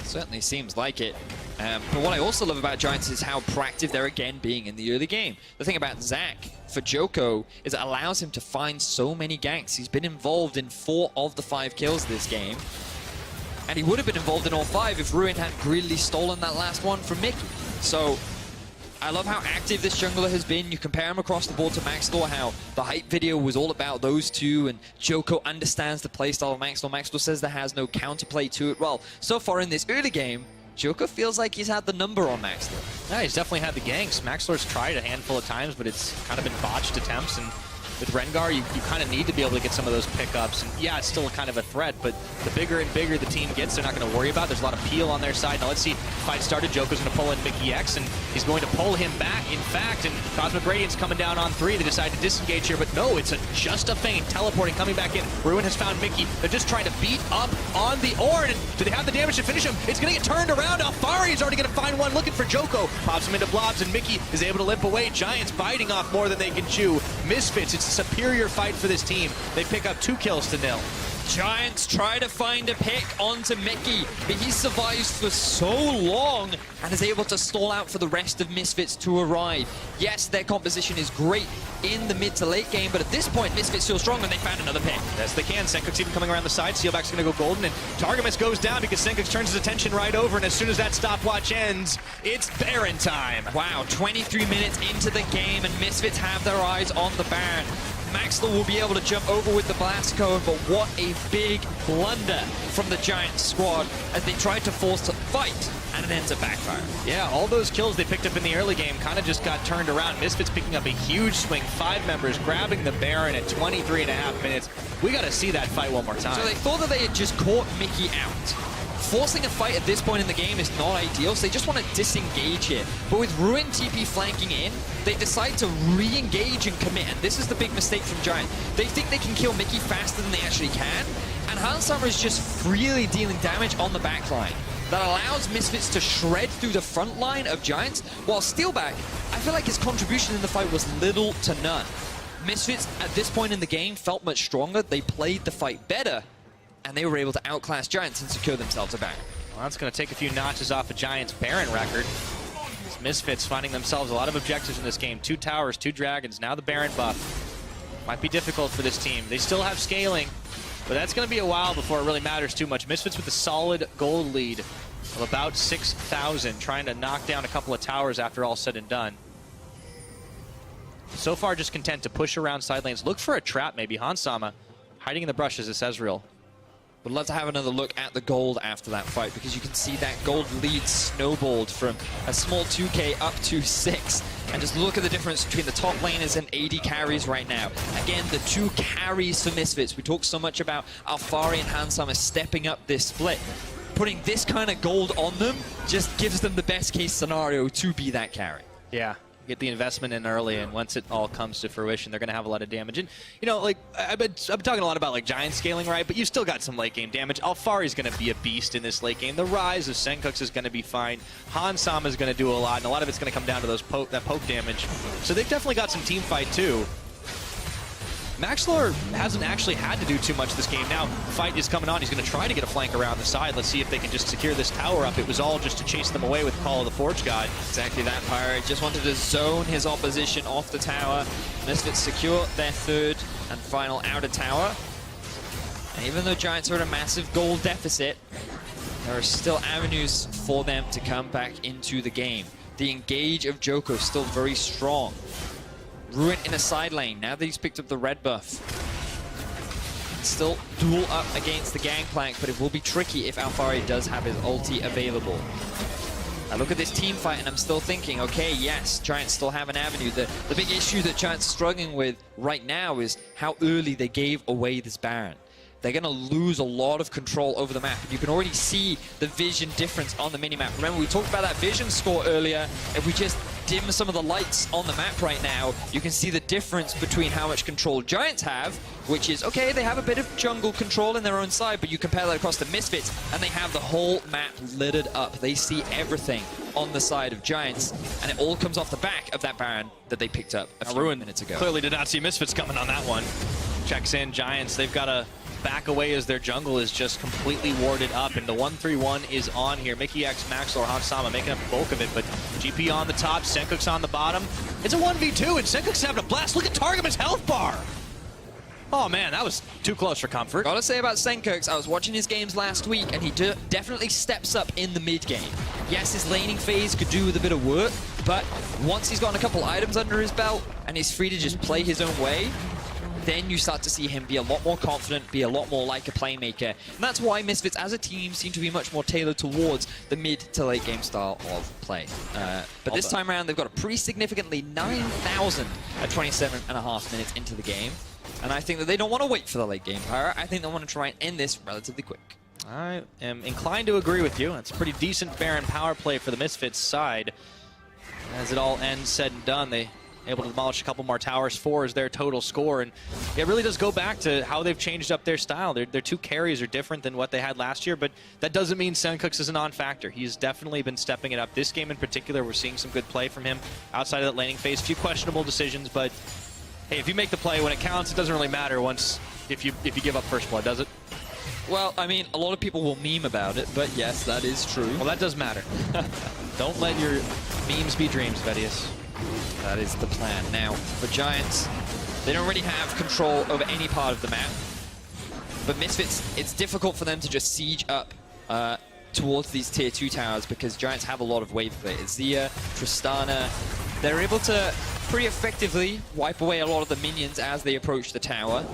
Certainly seems like it. But what I also love about Giants is how proactive they're again being in the early game. The thing about Zach for Joko is it allows him to find so many ganks. He's been involved in 4 of the 5 kills this game. And he would have been involved in all 5 if Ruin had greedily stolen that last one from Mickey. So I love how active this jungler has been. You compare him across the board to Maxlor, how the hype video was all about those two, and Joko understands the playstyle of Maxlor. Maxlor says there has no counterplay to it. Well, so far in this early game, Joko feels like he's had the number on Maxlor. Yeah, he's definitely had the ganks. Maxlor's tried a handful of times, but it's kind of been botched attempts, and with Rengar, you kind of need to be able to get some of those pickups. And yeah, it's still kind of a threat, but the bigger and bigger the team gets, they're not going to worry about. There's a lot of peel on their side. Now let's see, fight started. Joko's going to pull in Mickey X, and he's going to pull him back, in fact, and Cosmic Radiant's coming down on 3. They decide to disengage here, but no, it's just a feint. Teleporting, coming back in. Ruin has found Mickey. They're just trying to beat up on the Ord, and do they have the damage to finish him? It's going to get turned around. Alfari is already going to find one, looking for Joko. Pops him into blobs, and Mickey is able to limp away. Giants biting off more than they can chew. Misfits, it's a superior fight for this team. They pick up 2 kills to 0. Giants try to find a pick onto Mickey, but he survives for so long and is able to stall out for the rest of Misfits to arrive. Yes, their composition is great in the mid to late game, but at this point, Misfits feel strong and they found another pick. Yes, they can. Senkuk's even coming around the side. Sealback's going to go golden, and Targamas goes down because Senkuk turns his attention right over, and as soon as that stopwatch ends, it's Baron time. Wow, 23 minutes into the game, and Misfits have their eyes on the Baron. Maxlor will be able to jump over with the blast cone, but what a big blunder from the Giants squad as they tried to force a fight, and it ends up backfiring. Yeah, all those kills they picked up in the early game kind of just got turned around. Misfits picking up a huge swing, 5 members grabbing the Baron at 23.5 minutes. We got to see that fight one more time. So they thought that they had just caught Mickey out. Forcing a fight at this point in the game is not ideal, so they just want to disengage here. But with Ruin TP flanking in, they decide to re-engage and commit, and this is the big mistake from Giant. They think they can kill Mickey faster than they actually can, and Hansammer is just freely dealing damage on the backline. That allows Misfits to shred through the front line of Giants, while Steelback, I feel like his contribution in the fight was little to none. Misfits, at this point in the game, felt much stronger. They played the fight better, and they were able to outclass Giants and secure themselves a Baron. Well, that's going to take a few notches off of Giants' Baron record. Misfits finding themselves a lot of objectives in this game. 2 towers, 2 dragons, now the Baron buff. Might be difficult for this team. They still have scaling, but that's going to be a while before it really matters too much. Misfits with a solid gold lead of about 6,000, trying to knock down a couple of towers after all said and done. So far, just content to push around side lanes. Look for a trap, maybe. Hansama hiding in the bushes is Ezreal. Would love to have another look at the gold after that fight, because you can see that gold lead snowballed from a small 2k up to 6. And just look at the difference between the top laners and AD carries right now. Again, the 2 carries for Misfits. We talk so much about Alfari and Hansama stepping up this split. Putting this kind of gold on them just gives them the best case scenario to be that carry. Yeah. Get the investment in early, and once it all comes to fruition, they're going to have a lot of damage. And, you know, like, I've been talking a lot about, like, Giant scaling, right? But you still got some late game damage. Alfari's going to be a beast in this late game. The rise of Senkuk's is going to be fine. Hansama is going to do a lot, and a lot of it's going to come down to those that poke damage. So they've definitely got some team fight, too. Maxlor hasn't actually had to do too much this game. Now, fight is coming on. He's going to try to get a flank around the side. Let's see if they can just secure this tower up. It was all just to chase them away with Call of the Forge God. Exactly that, Pirate. Just wanted to zone his opposition off the tower. Misfits secure their 3rd and final outer tower. And even though Giants are at a massive gold deficit, there are still avenues for them to come back into the game. The engage of Joko is still very strong. Ruin in a side lane, now that he's picked up the red buff. Still duel up against the Gangplank, but it will be tricky if Alfari does have his ulti available. I look at this team fight and I'm still thinking, okay, yes, Giants still have an avenue. The big issue that Giants are struggling with right now is how early they gave away this Baron. They're going to lose a lot of control over the map. And you can already see the vision difference on the minimap. Remember, we talked about that vision score earlier. If we just dim some of the lights on the map right now, you can see the difference between how much control Giants have, which is, okay, they have a bit of jungle control in their own side, but you compare that across the Misfits, and they have the whole map littered up. They see everything on the side of Giants, and it all comes off the back of that Baron that they picked up a few minutes ago. Clearly did not see Misfits coming on that one. Checks in, Giants, they've got a back away as their jungle is just completely warded up, and the 1-3-1 is on here. Mickey X, Maxlor, Hansama making up the bulk of it, but GP on the top, Senkook's on the bottom. It's a 1v2, and Senkook's having a blast. Look at Targaman's health bar. Oh man, that was too close for comfort. Gotta say about Senkooks, I was watching his games last week, and he definitely steps up in the mid game. Yes, his laning phase could do with a bit of work, but once he's gotten a couple items under his belt and he's free to just play his own way, then you start to see him be a lot more confident, be a lot more like a playmaker. And that's why Misfits as a team seem to be much more tailored towards the mid to late game style of play. But this time around, they've got a pretty significantly 9,000 at 27.5 minutes into the game. And I think that they don't want to wait for the late game power. I think they want to try and end this relatively quick. I am inclined to agree with you. That's a pretty decent Baron power play for the Misfits side. As it all ends said and done, they able to demolish a couple more towers. 4 is their total score, and it really does go back to how they've changed up their style. Their two carries are different than what they had last year, but that doesn't mean Senkooks is a non-factor. He's definitely been stepping it up. This game in particular, we're seeing some good play from him outside of that laning phase. A few questionable decisions, but hey, if you make the play when it counts, it doesn't really matter if you give up first blood, does it? Well, I mean, a lot of people will meme about it, but yes, that is true. Well, that does matter. Don't let your memes be dreams, Vedius. That is the plan. Now, for Giants, they don't really have control over any part of the map. But Misfits, it's difficult for them to just siege up towards these tier 2 towers because Giants have a lot of wave players. Zia, Tristana, they're able to pretty effectively wipe away a lot of the minions as they approach the tower,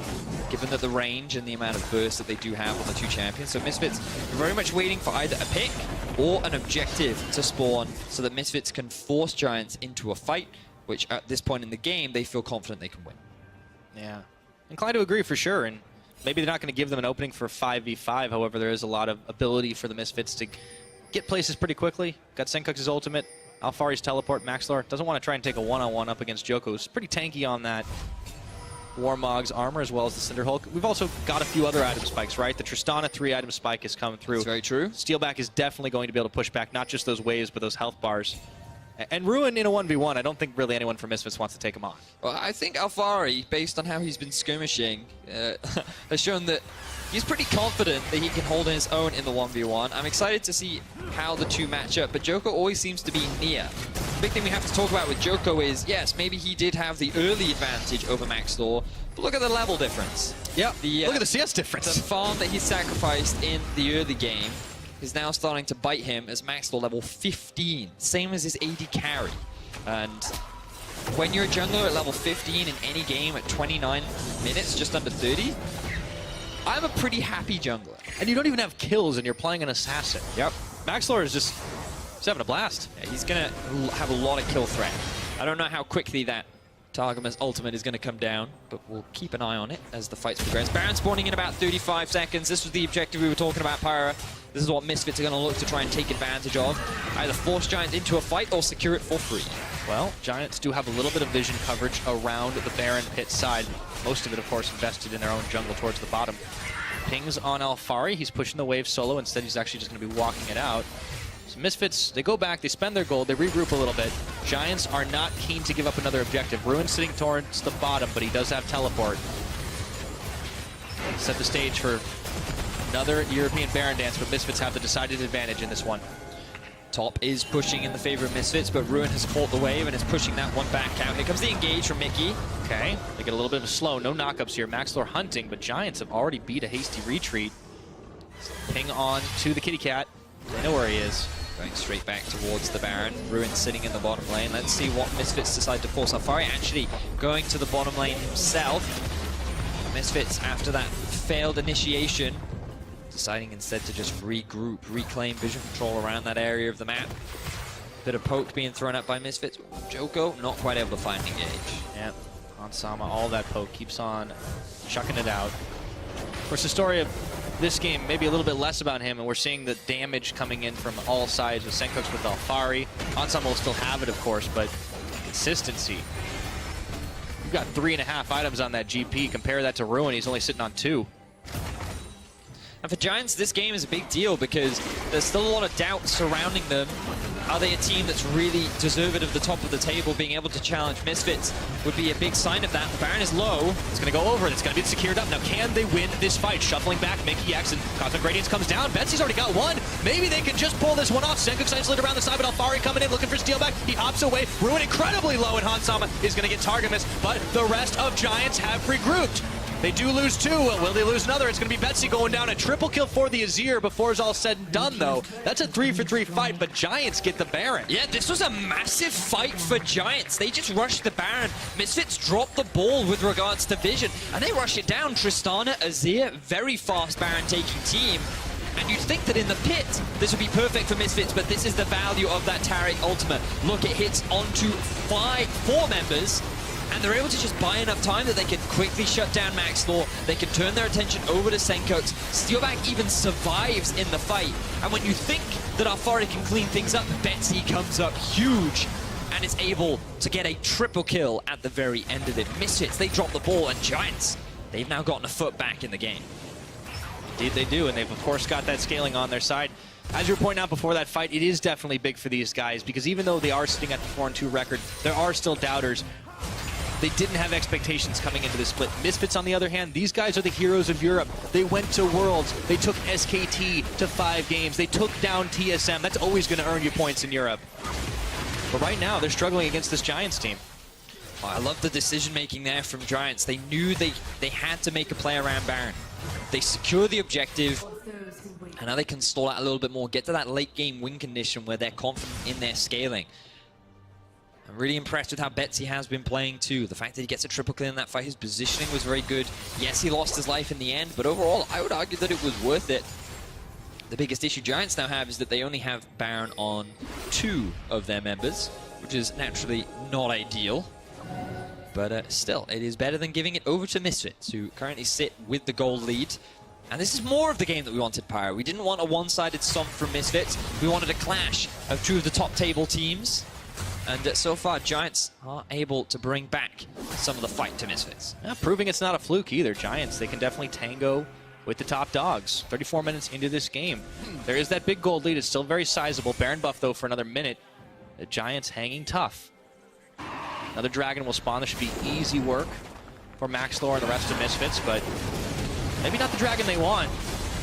given that the range and the amount of burst that they do have on the 2 champions. So Misfits are very much waiting for either a pick or an objective to spawn so that Misfits can force Giants into a fight, which at this point in the game, they feel confident they can win. Yeah, inclined to agree for sure, and maybe they're not going to give them an opening for 5v5. However, there is a lot of ability for the Misfits to get places pretty quickly. Got Senkooks' ultimate, Alphari's teleport, Maxlor doesn't want to try and take a one-on-one up against Joko, who's pretty tanky on that Warmog's armor as well as the Cinder Hulk. We've also got a few other item spikes, right? The Tristana 3-item spike has come through. That's very true. Steelback is definitely going to be able to push back not just those waves, but those health bars. And Ruin in a 1v1, I don't think really anyone from Misfits wants to take him on. Well, I think Alphari, based on how he's been skirmishing, has shown that he's pretty confident that he can hold his own in the 1v1. I'm excited to see how the two match up, but Joko always seems to be near. The big thing we have to talk about with Joko is, yes, maybe he did have the early advantage over Maxlor, but look at the level difference. Yep, look at the CS difference. The farm that he sacrificed in the early game is now starting to bite him as Maxlor level 15, same as his AD carry. And when you're a jungler at level 15 in any game at 29 minutes, just under 30, I'm a pretty happy jungler. And you don't even have kills and you're playing an assassin. Yep. Maxlor is just having a blast. Yeah, he's going to have a lot of kill threat. I don't know how quickly that Targaman's ultimate is going to come down, but we'll keep an eye on it as the fights progress. Baron spawning in about 35 seconds. This was the objective we were talking about, Pyra. This is what Misfits are going to look to try and take advantage of. Either force Giants into a fight or secure it for free. Well, Giants do have a little bit of vision coverage around the Baron pit side. Most of it, of course, invested in their own jungle towards the bottom. Pings on Alphari. He's pushing the wave solo. Instead, he's actually just going to be walking it out. So Misfits, they go back, they spend their gold, they regroup a little bit. Giants are not keen to give up another objective. Ruin sitting towards the bottom, but he does have teleport. Set the stage for another European Baron dance, but Misfits have the decided advantage in this one. Top is pushing in the favor of Misfits, but Ruin has caught the wave and is pushing that one back out. Here comes the engage from Mickey. Okay, they get a little bit of a slow, no knockups here. Maxlor hunting, but Giants have already beat a hasty retreat. Ping on to the kitty cat. They know where he is. Going straight back towards the Baron. Ruin sitting in the bottom lane. Let's see what Misfits decide to force. Alphari actually going to the bottom lane himself. Misfits, after that failed initiation, deciding instead to just regroup, reclaim vision control around that area of the map. Bit of poke being thrown up by Misfits. Joko not quite able to find an engage. Yeah, Hansama, all that poke keeps on chucking it out. Of course, the story of this game, maybe a little bit less about him, and we're seeing the damage coming in from all sides with Senkooks with Alphari. Hansama will still have it, of course, but consistency. You've got 3.5 items on that GP. Compare that to Ruin, he's only sitting on 2. And for Giants, this game is a big deal because there's still a lot of doubt surrounding them Are they a team that's really deserved of the top of the table? Being able to challenge Misfits would be a big sign of that. The Baron is low. It's going to go over. It's going to be secured up. Now, can they win this fight? Shuffling back, Mickey X and Cosmic Radiance comes down. Betsy's already got one. Maybe they can just pull this one off. Senkuk's isolated around the side, but Alfari coming in, looking for steal back. He hops away. Ruin incredibly low, and Hansama is going to get target miss, but the rest of Giants have regrouped. They do lose two. Will they lose another? It's going to be Betsy going down. A triple kill for the Azir before it's all said and done, though. That's a 3-for-3 fight, but Giants get the Baron. Yeah, this was a massive fight for Giants. They just rushed the Baron. Misfits dropped the ball with regards to vision, and they rush it down. Tristana, Azir, very fast Baron-taking team. And you'd think that in the pit, this would be perfect for Misfits, but this is the value of that Taric ultimate. Look, it hits onto 4 members, and they're able to just buy enough time that they can quickly shut down Maxlor. They can turn their attention over to Senkuk's. Steelback even survives in the fight. And when you think that Alfari can clean things up, Betsy comes up huge and is able to get a triple kill at the very end of it. Misfits, they drop the ball, and Giants, they've now gotten a foot back in the game. Indeed they do, and they've of course got that scaling on their side. As you were pointing out before that fight, it is definitely big for these guys, because even though they are sitting at the 4-2 record, there are still doubters. They didn't have expectations coming into this split. Misfits, on the other hand, these guys are the heroes of Europe. They went to Worlds. They took SKT to 5 games. They took down TSM. That's always going to earn you points in Europe. But right now, they're struggling against this Giants team. Oh, I love the decision-making there from Giants. They knew they had to make a play around Baron. They secure the objective, and now they can stall out a little bit more, get to that late-game win condition where they're confident in their scaling. I'm really impressed with how Betsy has been playing too. The fact that he gets a triple kill in that fight, his positioning was very good. Yes, he lost his life in the end, but overall, I would argue that it was worth it. The biggest issue Giants now have is that they only have Baron on 2 of their members, which is naturally not ideal. But still, it is better than giving it over to Misfits, who currently sit with the gold lead. And this is more of the game that we wanted, Pyro. We didn't want a one-sided stomp from Misfits. We wanted a clash of 2 of the top table teams. And so far, Giants are able to bring back some of the fight to Misfits. Yeah, proving it's not a fluke either. Giants, they can definitely tango with the top dogs. 34 minutes into this game. There is that big gold lead. It's still very sizable. Baron buff, though, for another minute. The Giants hanging tough. Another Dragon will spawn. This should be easy work for Maxlor and the rest of Misfits, but maybe not the Dragon they want.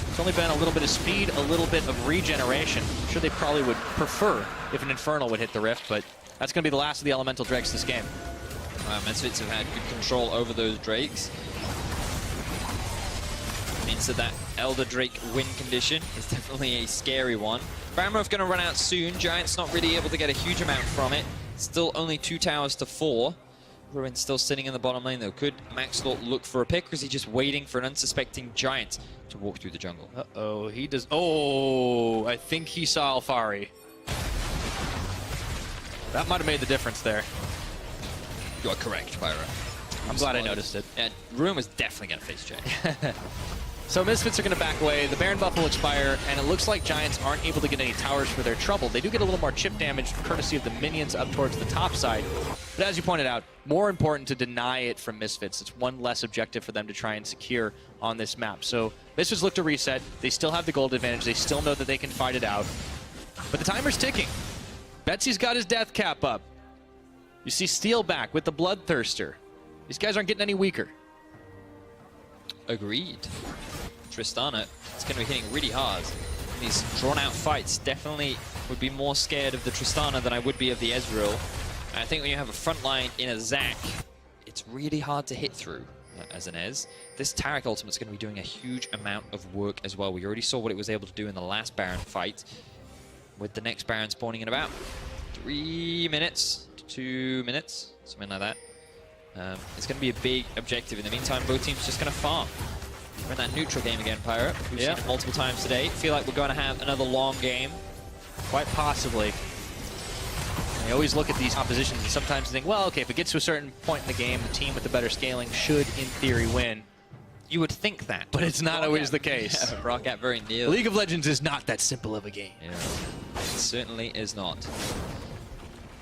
It's only been a little bit of speed, a little bit of regeneration. I'm sure they probably would prefer if an Infernal would hit the Rift, but that's going to be the last of the Elemental Drakes this game. Misfits have had good control over those Drakes. Means that Elder Drake win condition is definitely a scary one. Baronmouth going to run out soon. Giants not really able to get a huge amount from it. Still only 2 towers to 4. Ruin still sitting in the bottom lane though. Could Maxlor look for a pick, or is he just waiting for an unsuspecting Giant to walk through the jungle? Uh-oh, he does. Oh, I think he saw Alfari. That might have made the difference there. You are correct, Pyro. I'm glad I noticed it. Yeah, Ruin was definitely going to face Jay. So Misfits are going to back away. The Baron buff will expire, and it looks like Giants aren't able to get any towers for their trouble. They do get a little more chip damage courtesy of the minions up towards the top side. But as you pointed out, more important to deny it from Misfits. It's one less objective for them to try and secure on this map. So Misfits look to reset. They still have the gold advantage. They still know that they can fight it out. But the timer's ticking. Betsy's got his death cap up. You see Steel back with the Bloodthirster. These guys aren't getting any weaker. Agreed. Tristana is going to be hitting really hard. In these drawn-out fights, definitely would be more scared of the Tristana than I would be of the Ezreal. And I think when you have a front line in a Zac, it's really hard to hit through as an Ez. This Taric ultimate is going to be doing a huge amount of work as well. We already saw what it was able to do in the last Baron fight, with the next Baron spawning in about 3 minutes to 2 minutes, something like that. It's going to be a big objective. In the meantime, both teams just going to farm. We're in that neutral game again, Pyro. We've seen it multiple times today. Feel like we're going to have another long game. Quite possibly. I always look at these oppositions and sometimes think, well, okay, if it gets to a certain point in the game, the team with the better scaling should, in theory, win. You would think that. But it's not always the case. Yeah, rock out very nearly. League of Legends is not that simple of a game. Yeah, it certainly is not.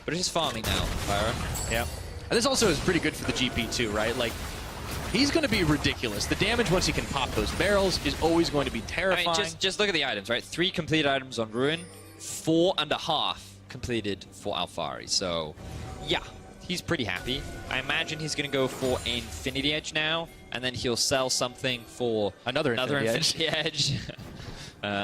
But it's just farming now, Pyro. Yeah. And this also is pretty good for the GP too, right? Like, he's going to be ridiculous. The damage once he can pop those barrels is always going to be terrifying. I mean, just look at the items, right? 3 complete items on Ruin, 4.5 completed for Alfari. So, yeah, he's pretty happy. I imagine he's going to go for Infinity Edge now, and then he'll sell something for Another Infinity Edge.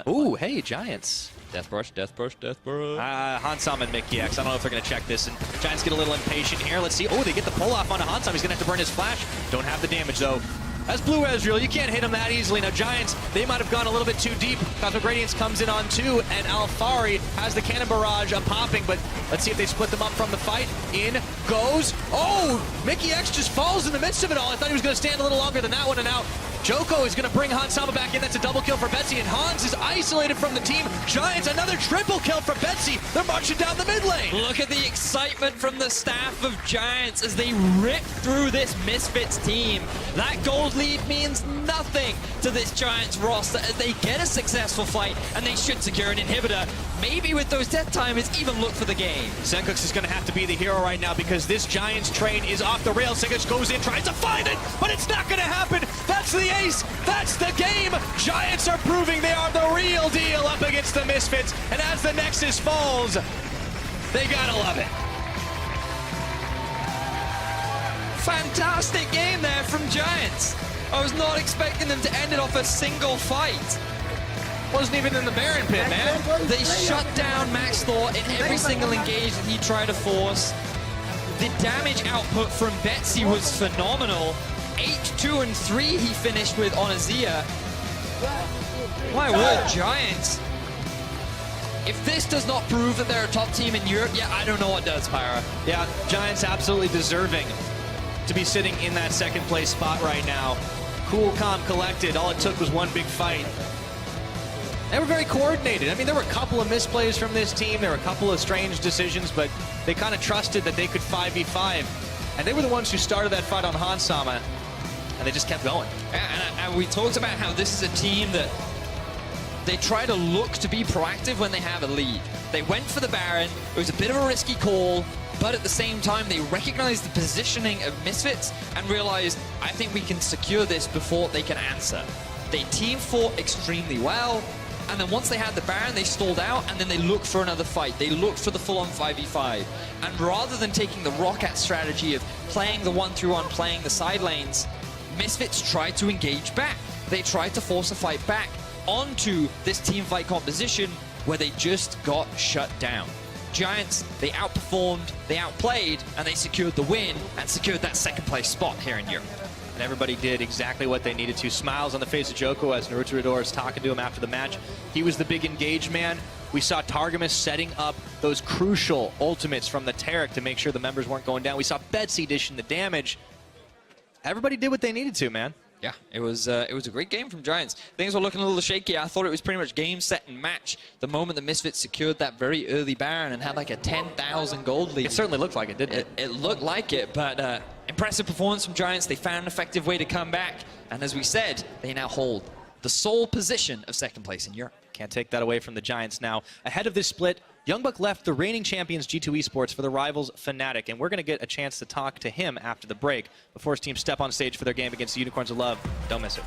Ooh, hey, Giants. Death Brush, Death Brush, Death Brush. Hansam and Mickey X. I don't know if they're going to check this. And Giants get a little impatient here. Let's see. Oh, they get the pull off onto Hansam. He's going to have to burn his flash. Don't have the damage, though. That's Blue Ezreal. You can't hit him that easily. Now, Giants, they might have gone a little bit too deep. Cosmic Radiance comes in on 2, and Alfari has the Cannon Barrage popping, but let's see if they split them up from the fight. In goes. Oh, Mickey X just falls in the midst of it all. I thought he was going to stand a little longer than that one, and now Joko is going to bring Hansama back in. That's a double kill for Betsy, and Hans is isolated from the team. Giants, another triple kill for Betsy. They're marching down the mid lane. Look at the excitement from the staff of Giants as they rip through this Misfits team. That gold lead means nothing to this Giants roster as they get a successful fight, and they should secure an inhibitor. Maybe with those death timers, even look for the game. Senkux is going to have to be the hero right now because this Giants train is off the rails. Senkux goes in, tries to find it, but it's not going to happen. That's the ace. That's the game. Giants are proving they are the real deal up against the Misfits. And as the Nexus falls, they got to love it. Fantastic game there from Giants. I was not expecting them to end it off a single fight. Wasn't even in the Baron pit, man. They shut down Max Thor in every single engage that he tried to force. The damage output from Betsy was phenomenal. 8, 2, and 3 he finished with on Azia. My word, Giants. If this does not prove that they're a top team in Europe, yeah, I don't know what does, Pyra. Yeah, Giants absolutely deserving to be sitting in that second place spot right now. Cool, calm, collected. All it took was one big fight. They were very coordinated. I mean, there were a couple of misplays from this team. There were a couple of strange decisions, but they kind of trusted that they could 5v5. And they were the ones who started that fight on Hansama, and they just kept going. And we talked about how this is a team that they try to look to be proactive when they have a lead. They went for the Baron. It was a bit of a risky call, but at the same time, they recognized the positioning of Misfits and realized, I think we can secure this before they can answer. They team fought extremely well. And then once they had the Baron, they stalled out, and then they looked for another fight. They looked for the full-on 5v5. And rather than taking the Roccat strategy of playing the 1-3-1, playing the side lanes, Misfits tried to engage back. They tried to force a fight back onto this team fight composition where they just got shut down. Giants, they outperformed, they outplayed, and they secured the win and secured that second place spot here in Europe. And everybody did exactly what they needed to. Smiles on the face of Joko as Naruto is talking to him after the match. He was the big engage man. We saw Targamas setting up those crucial ultimates from the Taric to make sure the members weren't going down. We saw Betsy dishing the damage. Everybody did what they needed to, man. Yeah, it was a great game from Giants. Things were looking a little shaky. I thought it was pretty much game, set, and match the moment the Misfits secured that very early Baron and had like a 10,000 gold lead. It certainly looked like it, didn't it? It looked like it, but impressive performance from Giants. They found an effective way to come back. And as we said, they now hold the sole position of second place in Europe. Can't take that away from the Giants now. Ahead of this split, Youngbuck left the reigning champions G2 Esports for the rivals Fnatic, and we're going to get a chance to talk to him after the break before his team step on stage for their game against the Unicorns of Love. Don't miss it.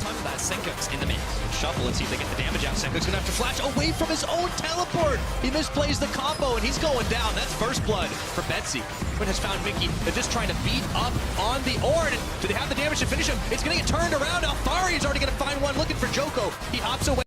Time for that Senkux in the mid. Shuffle, let's see if they get the damage out. Senkux gonna have to flash away from his own teleport. He misplays the combo and he's going down. That's first blood for Betsy. But has found Mickey. They're just trying to beat up on the Ornn. Do they have the damage to finish him? It's gonna get turned around. Alfari is already gonna find one looking for Joko. He hops away.